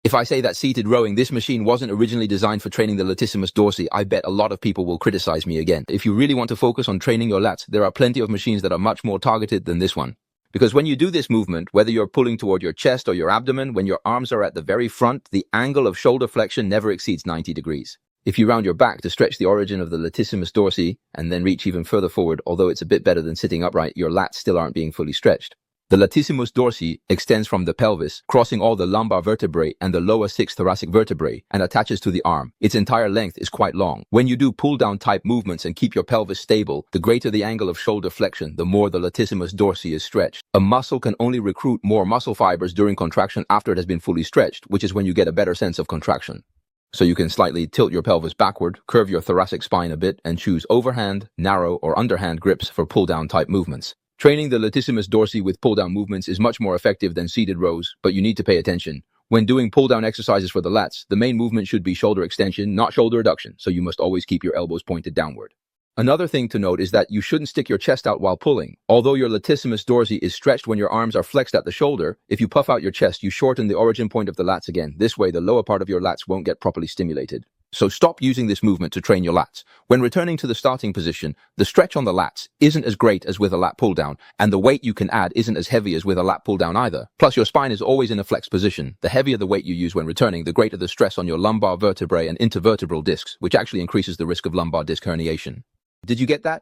If I say that seated rowing, this machine wasn't originally designed for training the latissimus dorsi, I bet a lot of people will criticize me again. If you really want to focus on training your lats, there are plenty of machines that are much more targeted than this one. Because when you do this movement, whether you're pulling toward your chest or your abdomen, when your arms are at the very front, the angle of shoulder flexion never exceeds 90 degrees. If you round your back to stretch the origin of the latissimus dorsi and then reach even further forward, although it's a bit better than sitting upright, your lats still aren't being fully stretched. The latissimus dorsi extends from the pelvis, crossing all the lumbar vertebrae and the lower 6 thoracic vertebrae, and attaches to the arm. Its entire length is quite long. When you do pull-down type movements and keep your pelvis stable, the greater the angle of shoulder flexion, the more the latissimus dorsi is stretched. A muscle can only recruit more muscle fibers during contraction after it has been fully stretched, which is when you get a better sense of contraction. So you can slightly tilt your pelvis backward, curve your thoracic spine a bit, and choose overhand, narrow, or underhand grips for pull-down type movements. Training the latissimus dorsi with pull-down movements is much more effective than seated rows, but you need to pay attention. When doing pull-down exercises for the lats, the main movement should be shoulder extension, not shoulder reduction, so you must always keep your elbows pointed downward. Another thing to note is that you shouldn't stick your chest out while pulling. Although your latissimus dorsi is stretched when your arms are flexed at the shoulder, if you puff out your chest, you shorten the origin point of the lats again. This way, the lower part of your lats won't get properly stimulated. So stop using this movement to train your lats. When returning to the starting position, the stretch on the lats isn't as great as with a lat pull down, and the weight you can add isn't as heavy as with a lat pull down either. Plus, your spine is always in a flexed position. The heavier the weight you use when returning, the greater the stress on your lumbar vertebrae and intervertebral discs, which actually increases the risk of lumbar disc herniation. Did you get that?